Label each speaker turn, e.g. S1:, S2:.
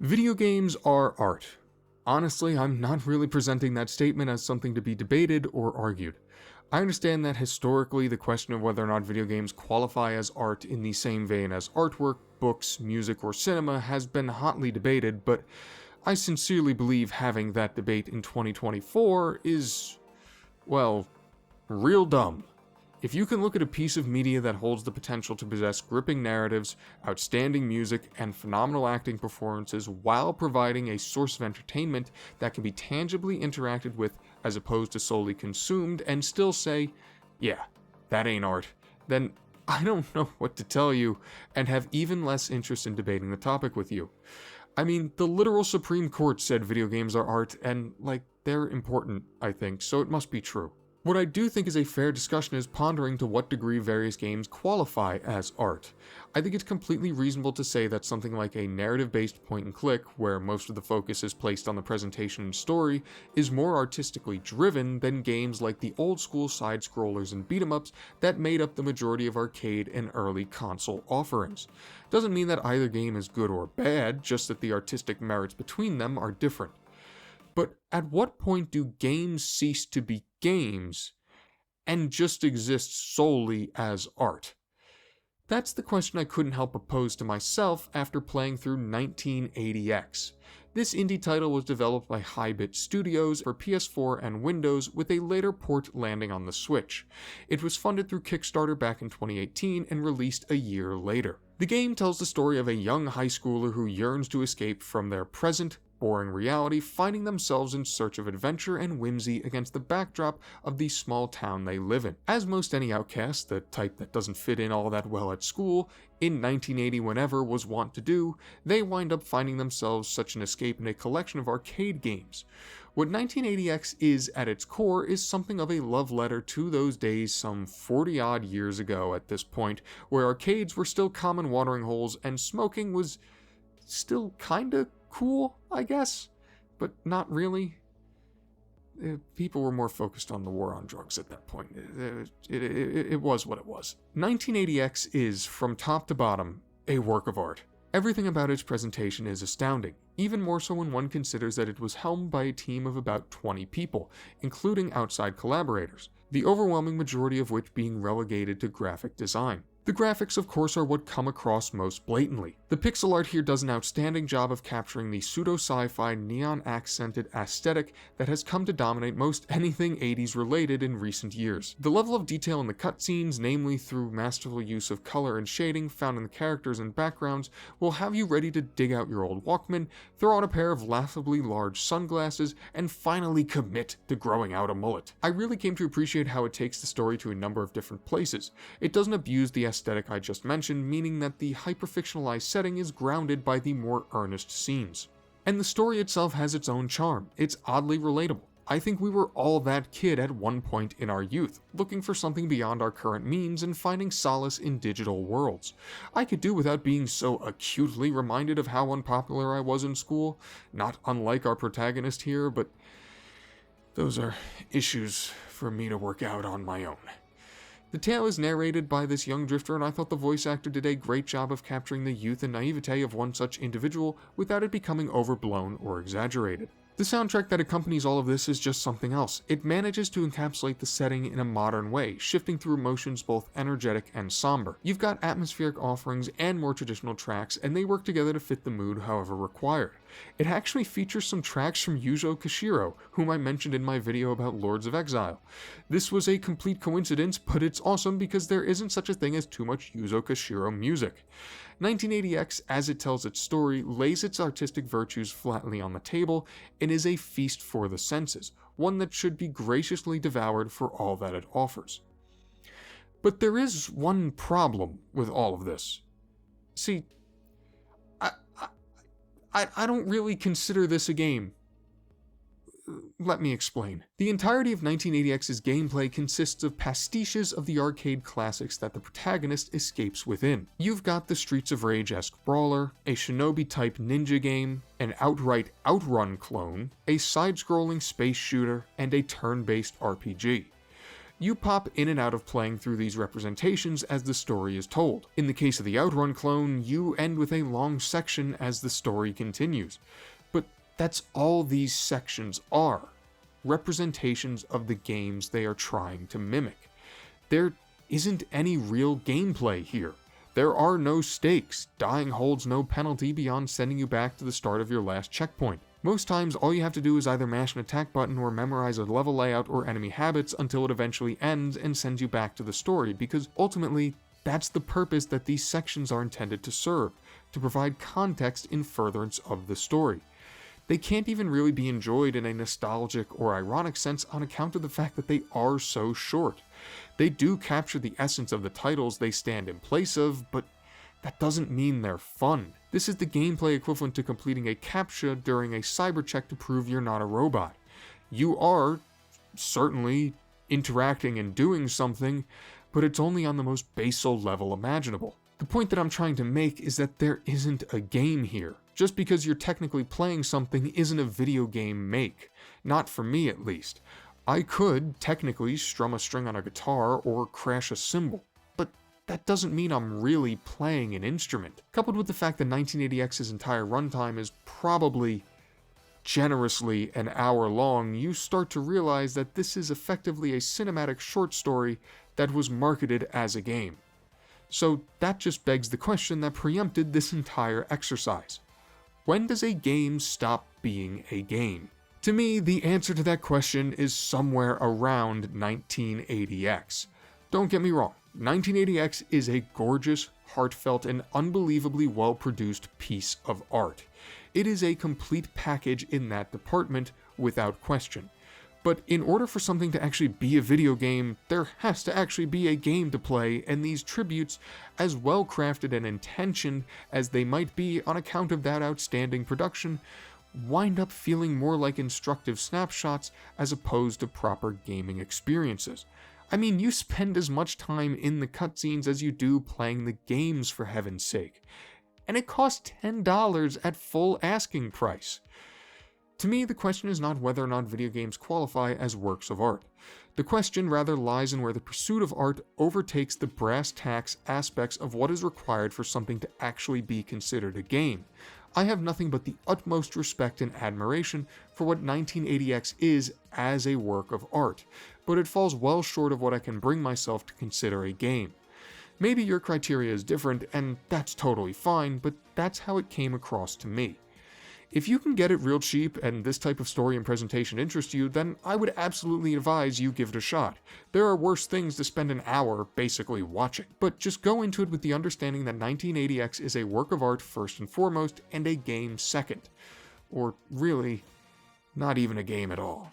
S1: Video games are art. Honestly, I'm not really presenting that statement as something to be debated or argued. I understand that historically the question of whether or not video games qualify as art in the same vein as artwork, books, music, or cinema has been hotly debated, but I sincerely believe having that debate in 2024 is, well, real dumb. If you can look at a piece of media that holds the potential to possess gripping narratives, outstanding music, and phenomenal acting performances while providing a source of entertainment that can be tangibly interacted with as opposed to solely consumed, and still say, yeah, that ain't art, then I don't know what to tell you, and have even less interest in debating the topic with you. I mean, the literal Supreme Court said video games are art, and, they're important, I think, so it must be true. What I do think is a fair discussion is pondering to what degree various games qualify as art. I think it's completely reasonable to say that something like a narrative-based point-and-click, where most of the focus is placed on the presentation and story, is more artistically driven than games like the old-school side-scrollers and beat-em-ups that made up the majority of arcade and early console offerings. Doesn't mean that either game is good or bad, just that the artistic merits between them are different. But at what point do games cease to be games and just exist solely as art? That's the question I couldn't help but pose to myself after playing through 1980X. This indie title was developed by Hybit Studios for PS4 and Windows, with a later port landing on the Switch. It was funded through Kickstarter back in 2018 and released a year later. The game tells the story of a young high schooler who yearns to escape from their present, boring reality, finding themselves in search of adventure and whimsy against the backdrop of the small town they live in. As most any outcast, the type that doesn't fit in all that well at school, in 1980 whenever was wont to do, they wind up finding themselves such an escape in a collection of arcade games. What 1980X is at its core is something of a love letter to those days some 40-odd years ago at this point, where arcades were still common watering holes and smoking was still kinda cool, I guess, but not really. People were more focused on the war on drugs at that point. It was what it was. 1980X is, from top to bottom, a work of art. Everything about its presentation is astounding, even more so when one considers that it was helmed by a team of about 20 people, including outside collaborators, the overwhelming majority of which being relegated to graphic design. The graphics, of course, are what come across most blatantly. The pixel art here does an outstanding job of capturing the pseudo-sci-fi, neon-accented aesthetic that has come to dominate most anything 80s related in recent years. The level of detail in the cutscenes, namely through masterful use of color and shading found in the characters and backgrounds, will have you ready to dig out your old Walkman, throw on a pair of laughably large sunglasses, and finally commit to growing out a mullet. I really came to appreciate how it takes the story to a number of different places. It doesn't abuse the aesthetic I just mentioned, meaning that the hyper-fictionalized setting is grounded by the more earnest scenes. And the story itself has its own charm. It's oddly relatable. I think we were all that kid at one point in our youth, looking for something beyond our current means and finding solace in digital worlds. I could do without being so acutely reminded of how unpopular I was in school, not unlike our protagonist here, but those are issues for me to work out on my own. The tale is narrated by this young drifter, and I thought the voice actor did a great job of capturing the youth and naivete of one such individual without it becoming overblown or exaggerated. The soundtrack that accompanies all of this is just something else. It manages to encapsulate the setting in a modern way, shifting through emotions both energetic and somber. You've got atmospheric offerings and more traditional tracks, and they work together to fit the mood however required. It actually features some tracks from Yuzo Koshiro, whom I mentioned in my video about Lords of Exile. This was a complete coincidence, but it's awesome because there isn't such a thing as too much Yuzo Koshiro music. 1980X, as it tells its story, lays its artistic virtues flatly on the table and is a feast for the senses, one that should be graciously devoured for all that it offers. But there is one problem with all of this. See, I don't really consider this a game. Let me explain. The entirety of 1980X's gameplay consists of pastiches of the arcade classics that the protagonist escapes within. You've got the Streets of Rage-esque brawler, a shinobi-type ninja game, an outright Outrun clone, a side-scrolling space shooter, and a turn-based RPG. You pop in and out of playing through these representations as the story is told. In the case of the Outrun clone, you end with a long section as the story continues. But that's all these sections are. Representations of the games they are trying to mimic. There isn't any real gameplay here. There are no stakes. Dying holds no penalty beyond sending you back to the start of your last checkpoint. Most times, all you have to do is either mash an attack button or memorize a level layout or enemy habits until it eventually ends and sends you back to the story, because ultimately, that's the purpose that these sections are intended to serve, to provide context in furtherance of the story. They can't even really be enjoyed in a nostalgic or ironic sense on account of the fact that they are so short. They do capture the essence of the titles they stand in place of, but that doesn't mean they're fun. This is the gameplay equivalent to completing a CAPTCHA during a cyber check to prove you're not a robot. You are certainly interacting and doing something, but it's only on the most basal level imaginable. The point that I'm trying to make is that there isn't a game here. Just because you're technically playing something isn't a video game make. Not for me, at least. I could, technically, strum a string on a guitar or crash a cymbal, but that doesn't mean I'm really playing an instrument. Coupled with the fact that 1980X's entire runtime is probably generously an hour long, you start to realize that this is effectively a cinematic short story that was marketed as a game. So that just begs the question that preempted this entire exercise. When does a game stop being a game? To me, the answer to that question is somewhere around 1980X. Don't get me wrong, 1980X is a gorgeous, heartfelt, and unbelievably well-produced piece of art. It is a complete package in that department, without question. But in order for something to actually be a video game, there has to actually be a game to play, and these tributes, as well crafted and intentioned as they might be on account of that outstanding production, wind up feeling more like instructive snapshots as opposed to proper gaming experiences. I mean, you spend as much time in the cutscenes as you do playing the games, for heaven's sake. And it costs $10 at full asking price. To me, the question is not whether or not video games qualify as works of art. The question rather lies in where the pursuit of art overtakes the brass tacks aspects of what is required for something to actually be considered a game. I have nothing but the utmost respect and admiration for what 1980X is as a work of art, but it falls well short of what I can bring myself to consider a game. Maybe your criteria is different, and that's totally fine, but that's how it came across to me. If you can get it real cheap and this type of story and presentation interests you, then I would absolutely advise you give it a shot. There are worse things to spend an hour basically watching. But just go into it with the understanding that 1980X is a work of art first and foremost, and a game second. Or really, not even a game at all.